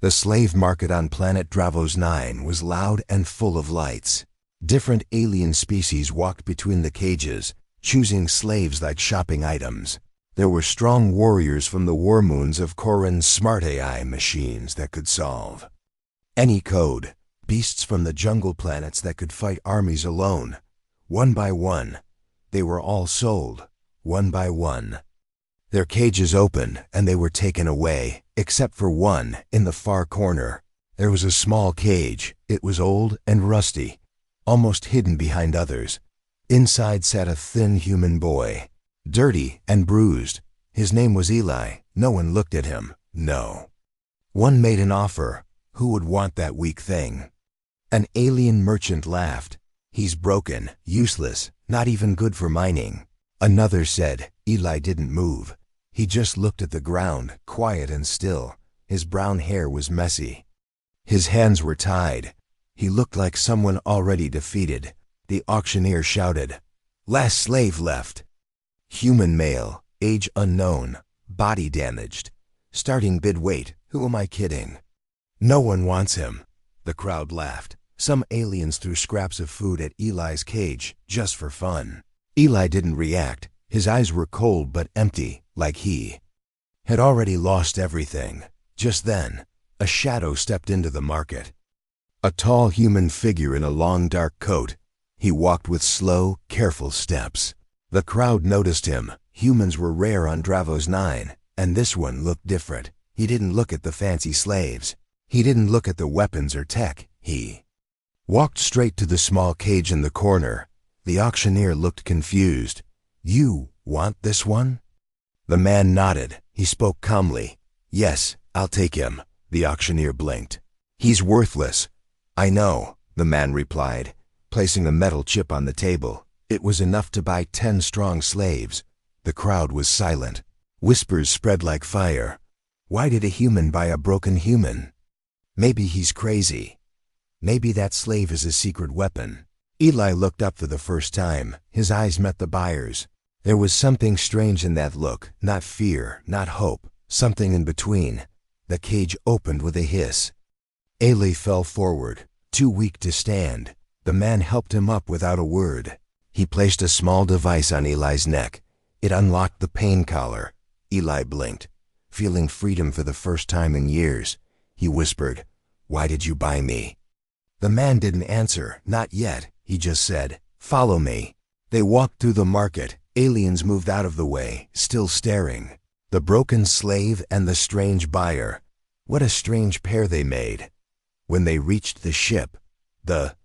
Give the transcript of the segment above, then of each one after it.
The slave market on planet Dravos 9 was loud and full of lights. Different alien species walked between the cages, choosing slaves like shopping items. There were strong warriors from the war moons of Koran's smart AI machines that could solve any code, beasts from the jungle planets that could fight armies alone. One by one, they were all sold, one by one. Their cages opened and they were taken away, except for one in the far corner. There was a small cage. It was old and rusty, almost hidden behind others. Inside sat a thin human boy, dirty and bruised. His name was Eli. No one looked at him. No. One made an offer. Who would want that weak thing? An alien merchant laughed. He's broken, useless, not even good for mining. Another said. Eli didn't move. He just looked at the ground, quiet and still. His brown hair was messy. His hands were tied. He looked like someone already defeated. The auctioneer shouted, "Last slave left." Human male, age unknown, body damaged. Starting bid weight, who am I kidding? No one wants him. The crowd laughed. Some aliens threw scraps of food at Eli's cage, just for fun. Eli didn't react. His eyes were cold but empty, like he had already lost everything. Just then, a shadow stepped into the market. A tall human figure in a long dark coat. He walked with slow, careful steps. The crowd noticed him. Humans were rare on Dravos 9, and this one looked different. He didn't look at the fancy slaves. He didn't look at the weapons or tech. He walked straight to the small cage in the corner. The auctioneer looked confused. "You want this one?" The man nodded. He spoke calmly. "Yes, I'll take him." The auctioneer blinked. "He's worthless." "I know," the man replied, placing a metal chip on the table. It was enough to buy 10 strong slaves. The crowd was silent. Whispers spread like fire. Why did a human buy a broken human? Maybe he's crazy. Maybe that slave is a secret weapon. Eli looked up for the first time. His eyes met the buyer's. There was something strange in that look, not fear, not hope, something in between. The cage opened with a hiss. Eli fell forward, too weak to stand. The man helped him up without a word. He placed a small device on Eli's neck. It unlocked the pain collar. Eli blinked, feeling freedom for the first time in years. He whispered, "Why did you buy me?" The man didn't answer, not yet. He just said, "Follow me." They walked through the market. Aliens moved out of the way, still staring. The broken slave and the strange buyer. What a strange pair they made. When they reached the ship, the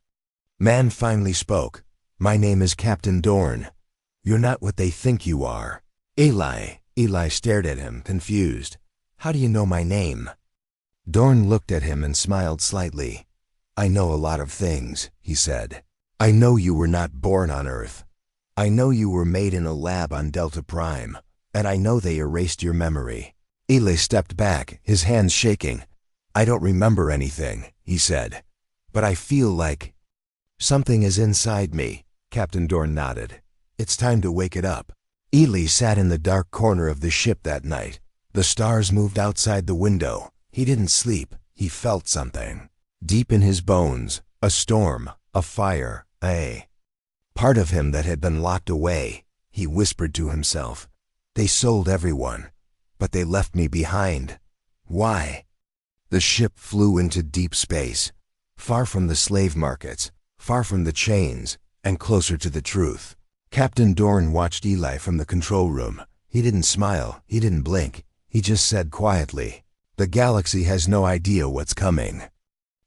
man finally spoke. "My name is Captain Dorn. You're not what they think you are." Eli stared at him, confused. "How do you know my name?" Dorn looked at him and smiled slightly. "I know a lot of things," he said. "I know you were not born on Earth. I know you were made in a lab on Delta Prime, and I know they erased your memory." Eli stepped back, his hands shaking. "I don't remember anything," he said, "but I feel like something is inside me." Captain Dorn nodded. "It's time to wake it up." Eli sat in the dark corner of the ship that night. The stars moved outside the window. He didn't sleep. He felt something. Deep in his bones, a storm, a fire, a part of him that had been locked away. He whispered to himself, "They sold everyone, but they left me behind. Why?" The ship flew into deep space, far from the slave markets, far from the chains, and closer to the truth. Captain Dorn watched Eli from the control room. He didn't smile, he didn't blink. He just said quietly, "The galaxy has no idea what's coming."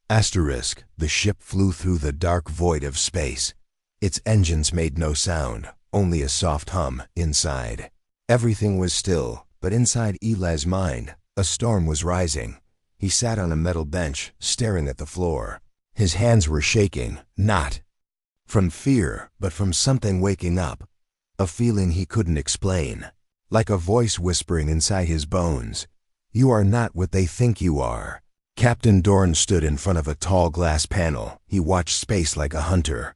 Asterisk, the ship flew through the dark void of space. Its engines made no sound, only a soft hum inside. Everything was still, but inside Eli's mind, a storm was rising. He sat on a metal bench, staring at the floor. His hands were shaking, not from fear, but from something waking up, a feeling he couldn't explain, like a voice whispering inside his bones, "You are not what they think you are." Captain Dorn stood in front of a tall glass panel. He watched space like a hunter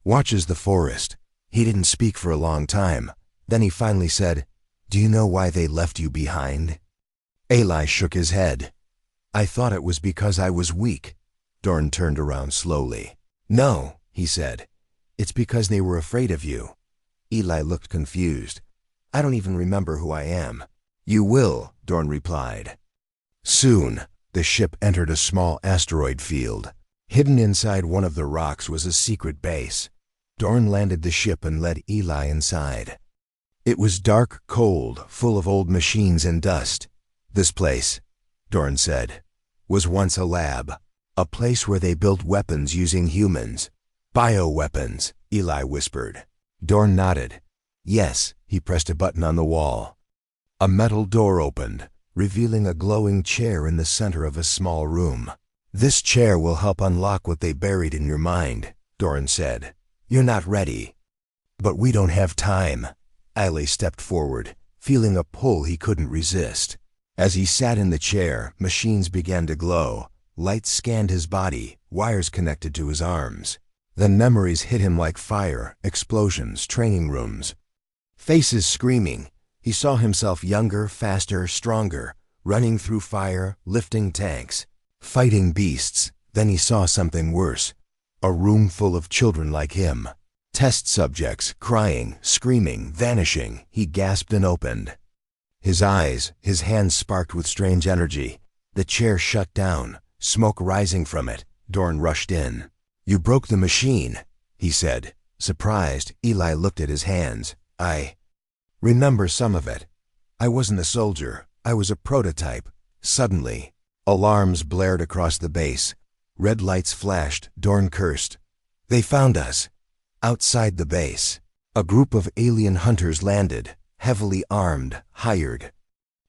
watches the forest. He didn't speak for a long time. Then he finally said, "Do you know why they left you behind?" Eli shook his head. I thought it was because I was weak. Dorn turned around slowly. No, he said. It's because they were afraid of you. Eli looked confused. I don't even remember who I am. You will, Dorn replied. Soon, the ship entered a small asteroid field. Hidden inside one of the rocks was a secret base. Dorn landed the ship and led Eli inside. It was dark, cold, full of old machines and dust. This place, Dorn said, was once a lab, a place where they built weapons using humans. Bioweapons, Eli whispered. Dorn nodded. Yes, he pressed a button on the wall. A metal door opened, revealing a glowing chair in the center of a small room. This chair will help unlock what they buried in your mind, Dorn said. You're not ready. But we don't have time. Eli stepped forward, feeling a pull he couldn't resist. As he sat in the chair, machines began to glow. Lights scanned his body, wires connected to his arms. Then memories hit him like fire, explosions, training rooms. Faces screaming. He saw himself younger, faster, stronger, running through fire, lifting tanks, fighting beasts. Then he saw something worse. A room full of children like him. Test subjects, crying, screaming, vanishing. He gasped and opened. His eyes, his hands sparked with strange energy. The chair shut down, smoke rising from it. Dorn rushed in. You broke the machine, he said. Surprised, Eli looked at his hands. I remember some of it. I wasn't a soldier. I was a prototype. Suddenly, alarms blared across the base. Red lights flashed. Dorn cursed. They found us. Outside the base, a group of alien hunters landed, heavily armed, hired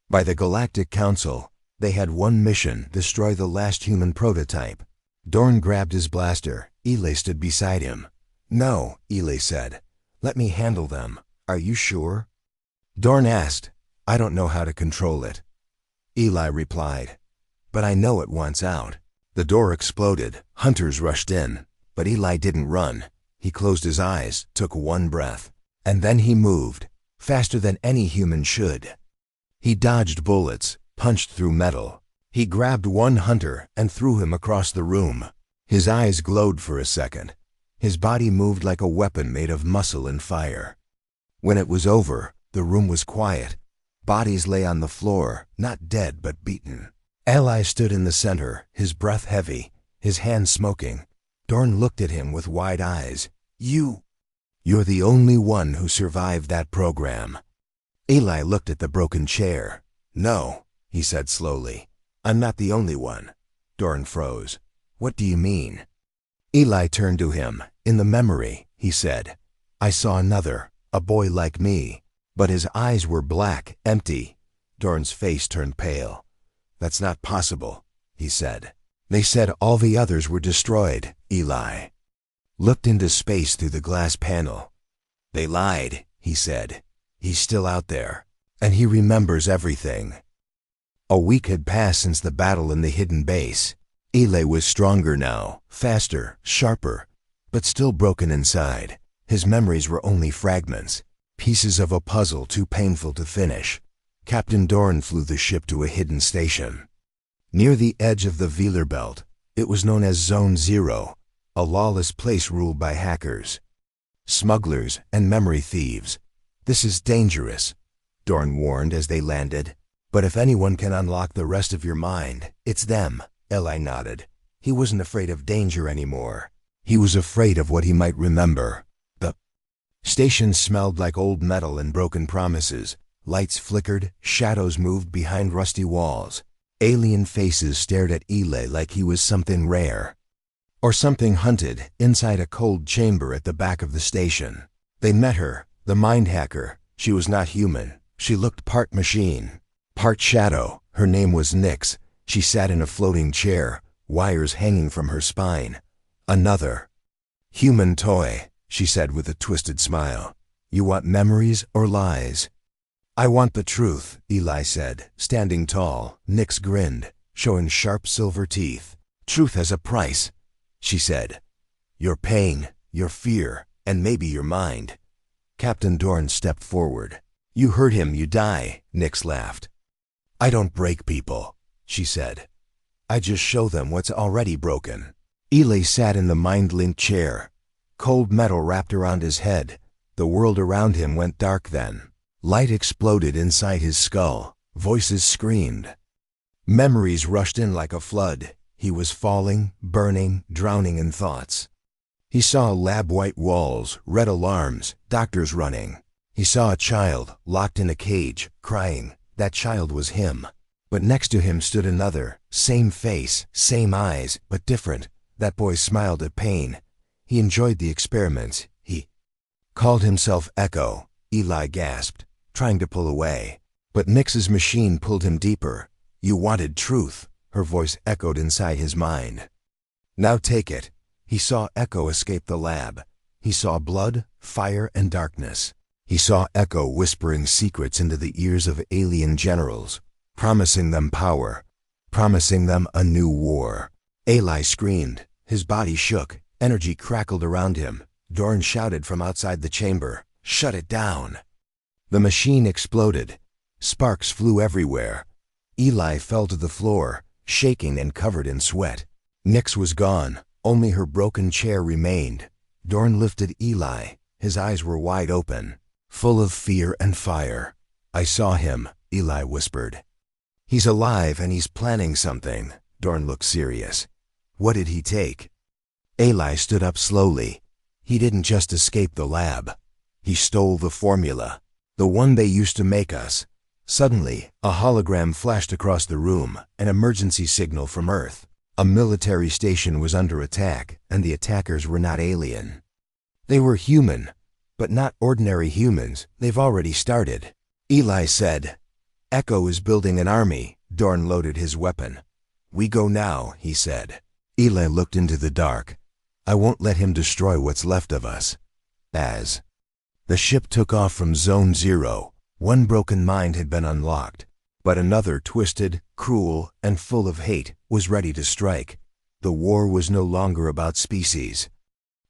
by the Galactic Council. They had one mission: destroy the last human prototype. Dorn grabbed his blaster. Eli stood beside him. No, Eli said. Let me handle them. Are you sure? Dorn asked. I don't know how to control it. Eli replied. But I know it wants out. The door exploded. Hunters rushed in. But Eli didn't run. He closed his eyes, took one breath. And then he moved, faster than any human should. He dodged bullets, punched through metal. He grabbed one hunter and threw him across the room. His eyes glowed for a second. His body moved like a weapon made of muscle and fire. When it was over, the room was quiet. Bodies lay on the floor, not dead but beaten. Eli stood in the center, his breath heavy, his hands smoking. Dorn looked at him with wide eyes. You're the only one who survived that program. Eli looked at the broken chair. No, he said slowly. I'm not the only one. Dorn froze. What do you mean? Eli turned to him. In the memory, he said, I saw another, a boy like me. But his eyes were black, empty. Dorn's face turned pale. That's not possible, he said. They said all the others were destroyed. Eli looked into space through the glass panel. They lied, he said. He's still out there, and he remembers everything. A week had passed since the battle in the hidden base. Eli was stronger now, faster, sharper, but still broken inside. His memories were only fragments, pieces of a puzzle too painful to finish. Captain Dorn flew the ship to a hidden station. Near the edge of the Velar Belt, it was known as Zone Zero, a lawless place ruled by hackers, smugglers, and memory thieves. This is dangerous, Dorn warned as they landed. But if anyone can unlock the rest of your mind, it's them. Eli nodded. He wasn't afraid of danger anymore. He was afraid of what he might remember. The station smelled like old metal and broken promises. Lights flickered, shadows moved behind rusty walls. Alien faces stared at Eli like he was something rare, or something hunted, inside a cold chamber at the back of the station. They met her, the mind hacker. She was not human. She looked part machine, part shadow. Her name was Nyx. She sat in a floating chair, wires hanging from her spine. Another human toy, she said with a twisted smile. You want memories or lies? I want the truth, Eli said, standing tall. Nyx grinned, showing sharp silver teeth. Truth has a price, she said. Your pain, your fear, and maybe your mind. Captain Dorn stepped forward. You hurt him, you die, Nyx laughed. I don't break people, she said. I just show them what's already broken. Eli sat in the mind-linked chair. Cold metal wrapped around his head. The world around him went dark then. Light exploded inside his skull. Voices screamed. Memories rushed in like a flood. He was falling, burning, drowning in thoughts. He saw lab-white walls, red alarms, doctors running. He saw a child, locked in a cage, crying. That child was him. But next to him stood another, same face, same eyes, but different. That boy smiled at pain. He enjoyed the experiments. He called himself Echo. Eli gasped, trying to pull away. But Nix's machine pulled him deeper. You wanted truth, her voice echoed inside his mind. Now take it. He saw Echo escape the lab. He saw blood, fire, and darkness. He saw Echo whispering secrets into the ears of alien generals, promising them power, promising them a new war. Eli screamed. His body shook. Energy crackled around him. Dorn shouted from outside the chamber, "Shut it down!" The machine exploded. Sparks flew everywhere. Eli fell to the floor, shaking and covered in sweat. Nix was gone. Only her broken chair remained. Dorn lifted Eli. His eyes were wide open, full of fear and fire. "I saw him," Eli whispered. "He's alive and he's planning something." Dorn looked serious. "What did he take?" Eli stood up slowly. "He didn't just escape the lab. He stole the formula, the one they used to make us." Suddenly, a hologram flashed across the room, an emergency signal from Earth. A military station was under attack, and the attackers were not alien. They were human, but not ordinary humans. They've already started. Eli said, "Echo is building an army." Dorn loaded his weapon. "We go now," he said. Eli looked into the dark. "I won't let him destroy what's left of us." As the ship took off from Zone 0, one broken mind had been unlocked, but another, twisted, cruel, and full of hate, was ready to strike. The war was no longer about species.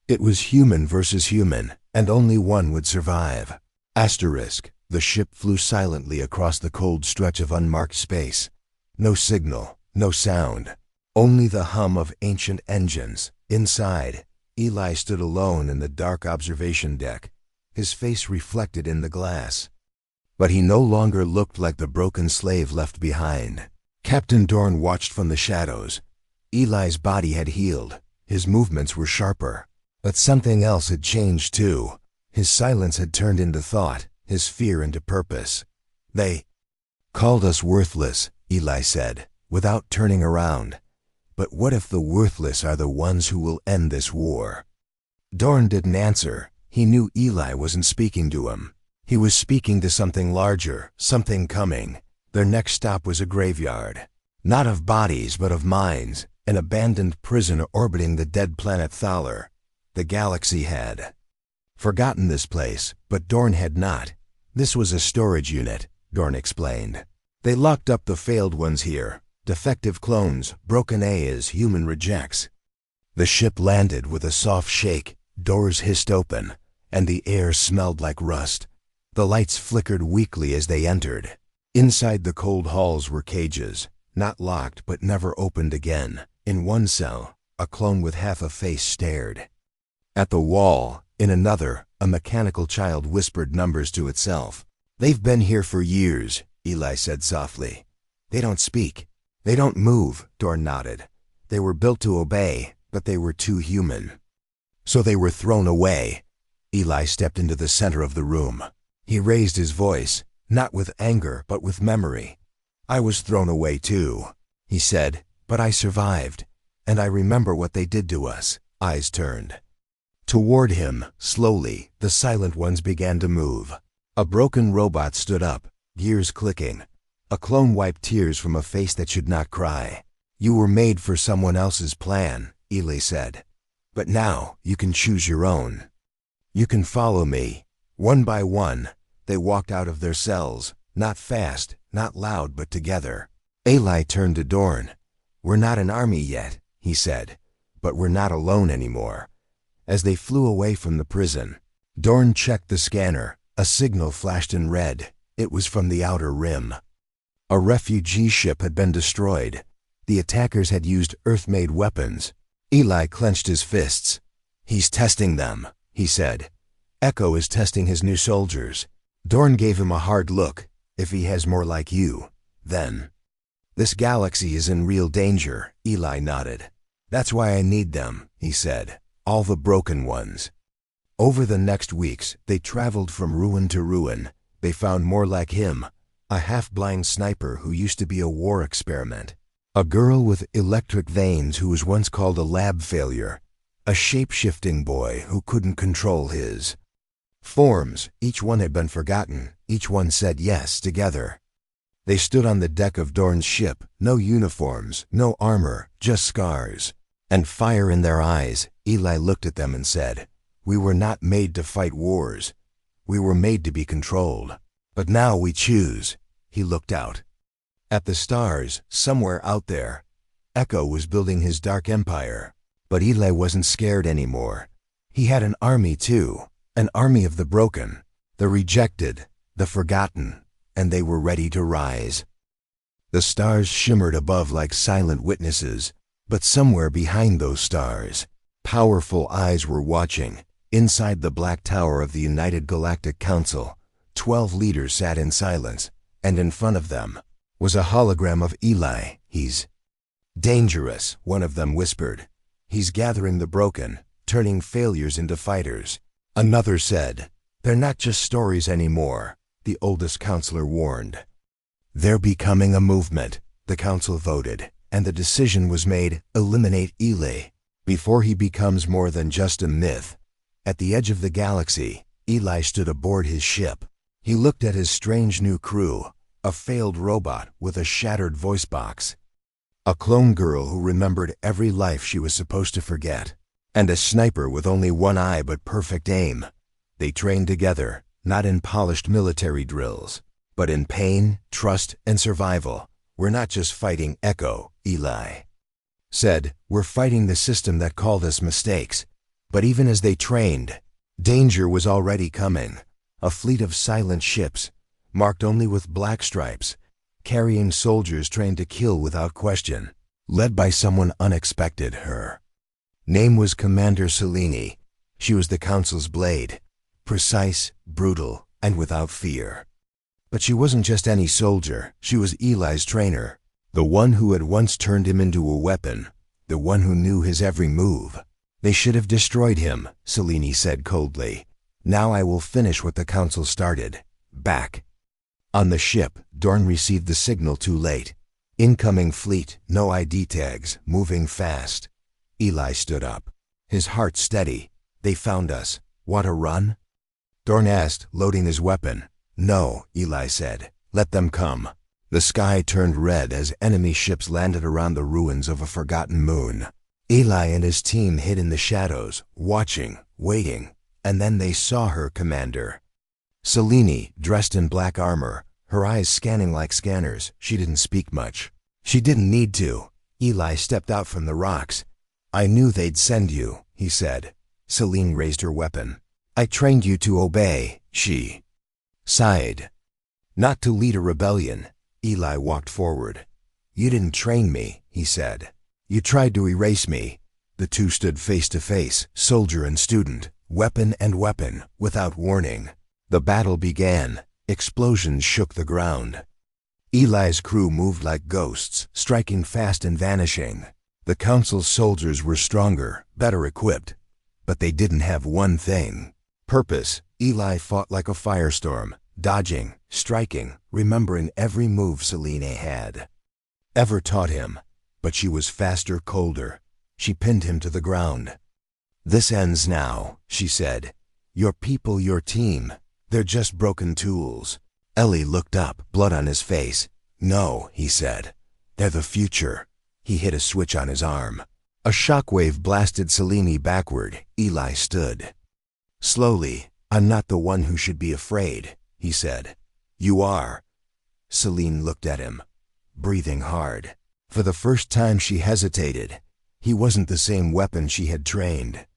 It was human versus human, and only one would survive. Asterisk. The ship flew silently across the cold stretch of unmarked space. No signal, no sound, only the hum of ancient engines. Inside, Eli stood alone in the dark observation deck, his face reflected in the glass. But he no longer looked like the broken slave left behind. Captain Dorn watched from the shadows. Eli's body had healed. His movements were sharper. But something else had changed too. His silence had turned into thought, his fear into purpose. "They called us worthless," Eli said, without turning around. "But what if the worthless are the ones who will end this war?" Dorn didn't answer. He knew Eli wasn't speaking to him. He was speaking to something larger, something coming. Their next stop was a graveyard. Not of bodies, but of minds. An abandoned prison orbiting the dead planet Thaler. The galaxy had forgotten this place, but Dorn had not. "This was a storage unit," Dorn explained. "They locked up the failed ones here. Defective clones, broken A's, human rejects." The ship landed with a soft shake. Doors hissed open, and the air smelled like rust. The lights flickered weakly as they entered. Inside the cold halls were cages, not locked but never opened again. In one cell, a clone with half a face stared. At the wall, in another, a mechanical child whispered numbers to itself. "They've been here for years," Eli said softly. "They don't speak. They don't move," Dorn nodded. "They were built to obey, but they were too human. So they were thrown away." Eli stepped into the center of the room. He raised his voice, not with anger but with memory. "I was thrown away too," he said, "but I survived, and I remember what they did to us." Eyes turned toward him. Slowly, the silent ones began to move. A broken robot stood up, gears clicking. A clone wiped tears from a face that should not cry. "You were made for someone else's plan," Eli said. "But now you can choose your own. You can follow me." One by one, they walked out of their cells, not fast, not loud, but together. Eli turned to Dorn. "We're not an army yet," he said, "but we're not alone anymore." As they flew away from the prison, Dorn checked the scanner. A signal flashed in red. It was from the outer rim. A refugee ship had been destroyed. The attackers had used Earth-made weapons. Eli clenched his fists. "He's testing them," he said. "Echo is testing his new soldiers." Dorn gave him a hard look. "If he has more like you, then—" "This galaxy is in real danger," Eli nodded. "That's why I need them," he said. "All the broken ones." Over the next weeks, they traveled from ruin to ruin. They found more like him, a half-blind sniper who used to be a war experiment, a girl with electric veins who was once called a lab failure, a shape-shifting boy who couldn't control his forms. Each one had been forgotten. Each one said yes together. They stood on the deck of Dorn's ship, no uniforms, no armor, just scars, and fire in their eyes. Eli looked at them and said, "We were not made to fight wars. We were made to be controlled. But now we choose." He looked out. At the stars, somewhere out there, Echo was building his dark empire. But Eli wasn't scared anymore. He had an army too, an army of the broken, the rejected, the forgotten, and they were ready to rise. The stars shimmered above like silent witnesses, but somewhere behind those stars, powerful eyes were watching. Inside the black tower of the United Galactic Council, 12 leaders sat in silence, and in front of them was a hologram of Eli. "He's dangerous," one of them whispered. "He's gathering the broken, turning failures into fighters." Another said, "They're not just stories anymore," the oldest counselor warned. "They're becoming a movement." The council voted, and the decision was made: eliminate Eli before he becomes more than just a myth. At the edge of the galaxy, Eli stood aboard his ship. He looked at his strange new crew, a failed robot with a shattered voice box, a clone girl who remembered every life she was supposed to forget, and a sniper with only one eye but perfect aim. They trained together, not in polished military drills, but in pain, trust, and survival. "We're not just fighting Echo," Eli said. "We're fighting the system that called us mistakes." But even as they trained, danger was already coming. A fleet of silent ships, marked only with black stripes, carrying soldiers trained to kill without question, led by someone unexpected. Her name was Commander Selene. She was the Council's blade, precise, brutal, and without fear. But she wasn't just any soldier. She was Eli's trainer, the one who had once turned him into a weapon, the one who knew his every move. "They should have destroyed him," Selene said coldly. "Now I will finish what the Council started." Back on the ship, Dorn received the signal too late. "Incoming fleet, no ID tags, moving fast." Eli stood up, his heart steady. "They found us. Want to run?" Dorn asked, loading his weapon. "No," Eli said. "Let them come." The sky turned red as enemy ships landed around the ruins of a forgotten moon. Eli and his team hid in the shadows, watching, waiting, and then they saw her commander. Selene, dressed in black armor, her eyes scanning like scanners. She didn't speak much. She didn't need to. Eli stepped out from the rocks. "I knew they'd send you," he said. Selene raised her weapon. "I trained you to obey," she sighed. "Not to lead a rebellion." Eli walked forward. "You didn't train me," he said. "You tried to erase me." The two stood face to face, soldier and student, weapon and weapon, without warning. The battle began. Explosions shook the ground. Eli's crew moved like ghosts, striking fast and vanishing. The Council's soldiers were stronger, better equipped, but they didn't have one thing: purpose. Eli fought like a firestorm, dodging, striking, remembering every move Selene had ever taught him. But she was faster, colder. She pinned him to the ground. "This ends now," she said. "Your people, your team, they're just broken tools." Ellie looked up, blood on his face. "No," he said. "They're the future." He hit a switch on his arm. A shockwave blasted Selene backward. Eli stood. Slowly, "I'm not the one who should be afraid," he said. "You are." Selene looked at him, breathing hard. For the first time she hesitated. He wasn't the same weapon she had trained.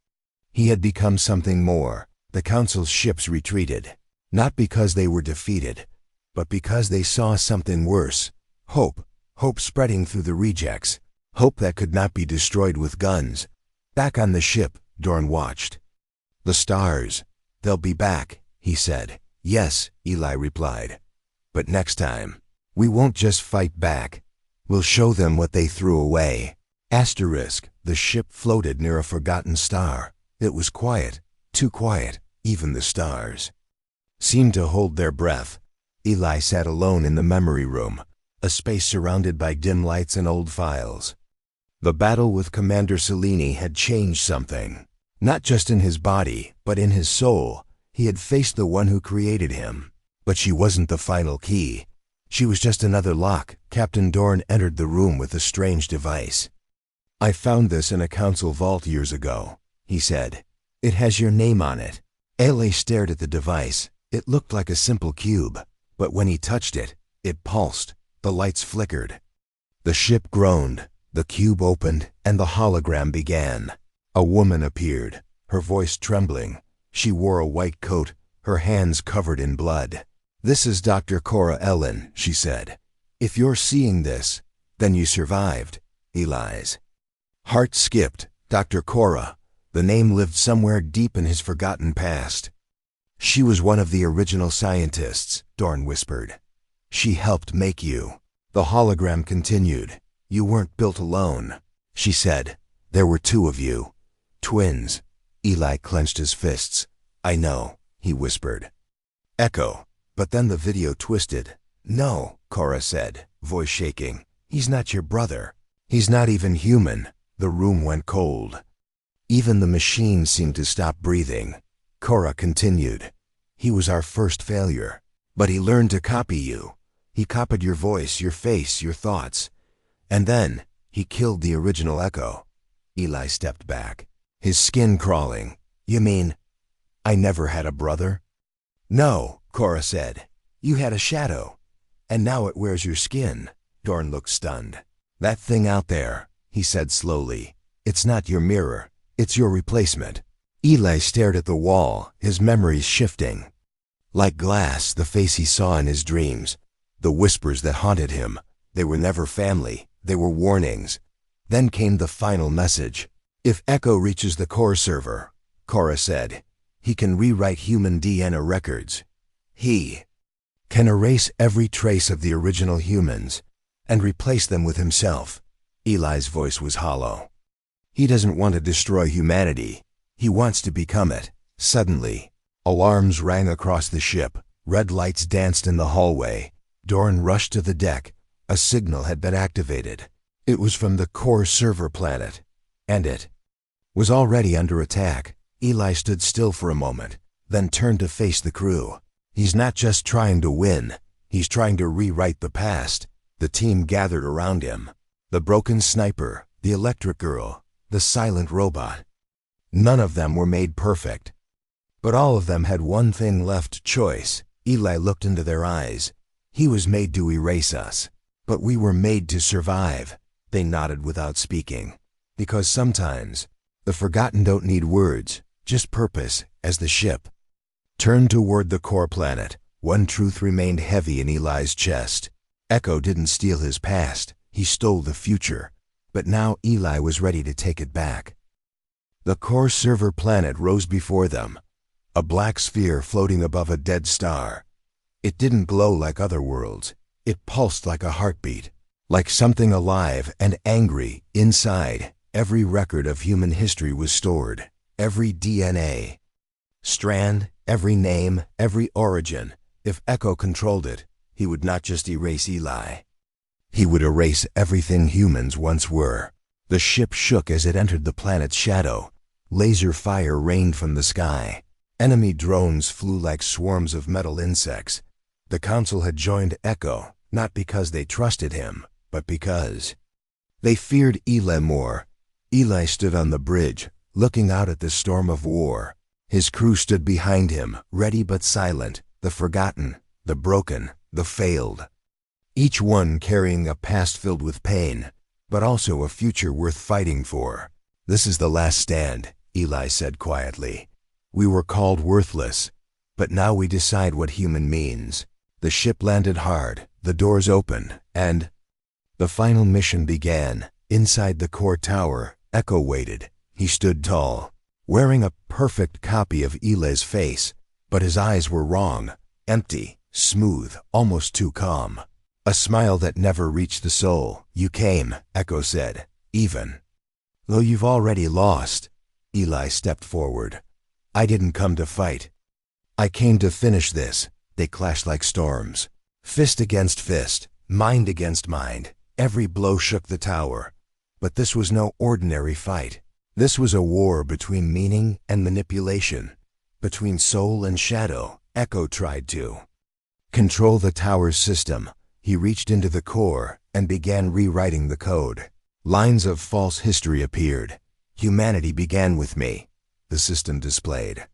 He had become something more. The Council's ships retreated, not because they were defeated, but because they saw something worse: hope, Hope spreading through the rejects. Hope that could not be destroyed with guns. Back on the ship, Dorn watched. The stars. They'll be back, he said. Yes, Eli replied. But next time, we won't just fight back. We'll show them what they threw away. Asterisk, the ship floated near a forgotten star. It was quiet, too quiet, even the stars seemed to hold their breath. Eli sat alone in the memory room, a space surrounded by dim lights and old files. The battle with Commander Cellini had changed something. Not just in his body, but in his soul. He had faced the one who created him. But she wasn't the final key. She was just another lock. Captain Dorn entered the room with a strange device. I found this in a council vault years ago, he said. It has your name on it. Eli stared at the device. It looked like a simple cube, but when he touched it, it pulsed. The lights flickered. The ship groaned. The cube opened, and the hologram began. A woman appeared, her voice trembling. She wore a white coat, her hands covered in blood. This is Dr. Cora Ellen, she said. If you're seeing this, then you survived. Eli's heart skipped. Dr. Cora. The name lived somewhere deep in his forgotten past. She was one of the original scientists, Dorn whispered. She helped make you. The hologram continued. You weren't built alone, she said. There were two of you. Twins. Eli clenched his fists. I know, he whispered. Echo. But then the video twisted. No, Cora said, voice shaking. He's not your brother. He's not even human. The room went cold. Even the machine seemed to stop breathing. Cora continued. He was our first failure. But he learned to copy you. He copied your voice, your face, your thoughts. And then, he killed the original Echo. Eli stepped back, his skin crawling. You mean, I never had a brother? No, Cora said. You had a shadow. And now it wears your skin. Dorn looked stunned. That thing out there, he said slowly. It's not your mirror. It's your replacement. Eli stared at the wall, his memories shifting. Like glass, the face he saw in his dreams. The whispers that haunted him. They were never family. They were warnings. Then came the final message. If Echo reaches the core server, Cora said, he can rewrite human DNA records. He can erase every trace of the original humans and replace them with himself. Eli's voice was hollow. He doesn't want to destroy humanity. He wants to become it. Suddenly, alarms rang across the ship. Red lights danced in the hallway. Dorn rushed to the deck. A signal had been activated. It was from the core server planet, and it was already under attack. Eli stood still for a moment, then turned to face the crew. He's not just trying to win. He's trying to rewrite the past. The team gathered around him. The broken sniper, the electric girl, the silent robot. None of them were made perfect. But all of them had one thing left: choice. Eli looked into their eyes. He was made to erase us, but we were made to survive. They nodded without speaking. Because sometimes, the forgotten don't need words, just purpose. As the ship turned toward the core planet, one truth remained heavy in Eli's chest. Echo didn't steal his past, he stole the future. But now Eli was ready to take it back. The core server planet rose before them, a black sphere floating above a dead star. It didn't glow like other worlds. It pulsed like a heartbeat, like something alive and angry. Inside, every record of human history was stored, every DNA strand, every name, every origin. If Echo controlled it, he would not just erase Eli. He would erase everything humans once were. The ship shook as it entered the planet's shadow. Laser fire rained from the sky. Enemy drones flew like swarms of metal insects. The council had joined Echo, not because they trusted him, but because they feared Eli more. Eli stood on the bridge, looking out at the storm of war. His crew stood behind him, ready but silent, the forgotten, the broken, the failed. Each one carrying a past filled with pain, but also a future worth fighting for. This is the last stand, Eli said quietly. We were called worthless, but now we decide what human means. The ship landed hard, the doors opened, and The final mission began. Inside the core tower, Echo waited. He stood tall, wearing a perfect copy of Eli's face, but his eyes were wrong, empty, smooth, almost too calm. A smile that never reached the soul. "You came," Echo said, "even though you've already lost." Eli stepped forward. "I didn't come to fight. I came to finish this." They clashed like storms. Fist against fist, mind against mind. Every blow shook the tower. But this was no ordinary fight. This was a war between meaning and manipulation, between soul and shadow. Echo tried to control the tower's system. He reached into the core and began rewriting the code. Lines of false history appeared. "Humanity began with me," the system displayed.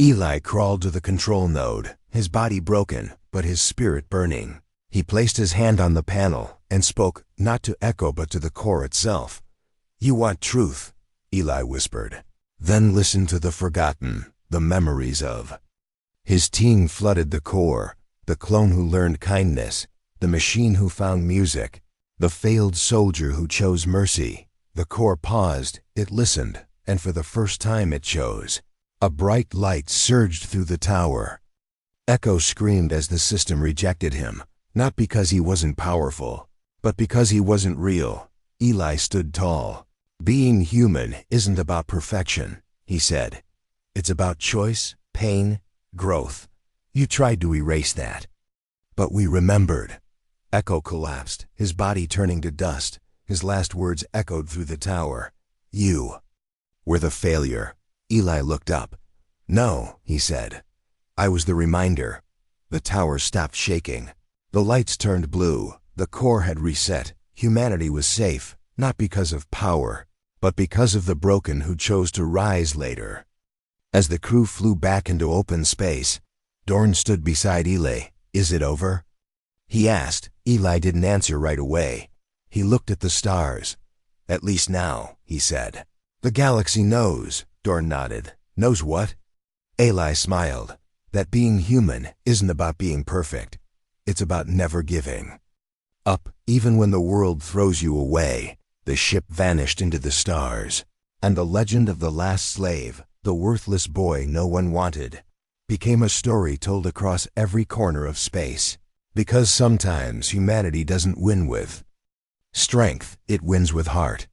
Eli crawled to the control node, his body broken, but his spirit burning. He placed his hand on the panel and spoke, not to Echo but to the core itself. "You want truth," Eli whispered. "Then listen to the forgotten, the memories of." His team flooded the core, the clone who learned kindness, the machine who found music, the failed soldier who chose mercy. The core paused, it listened, and for the first time it chose. A bright light surged through the tower. Echo screamed as the system rejected him, not because he wasn't powerful, but because he wasn't real. Eli stood tall. "Being human isn't about perfection," he said. "It's about choice, pain, growth. You tried to erase that. But we remembered." Echo collapsed, his body turning to dust. His last words echoed through the tower. "You were the failure." Eli looked up. "No," he said. "I was the reminder." The tower stopped shaking. The lights turned blue. The core had reset. Humanity was safe, not because of power, but because of the broken who chose to rise later. As the crew flew back into open space, Dorn stood beside Eli. "Is it over?" he asked. Eli didn't answer right away. He looked at the stars. "At least now," he said. "The galaxy knows," Dorn nodded. "Knows what?" Eli smiled. "That being human isn't about being perfect. It's about never giving up, even when the world throws you away." The ship vanished into the stars, and the legend of the last slave, the worthless boy no one wanted, became a story told across every corner of space. Because sometimes humanity doesn't win with strength, it wins with heart.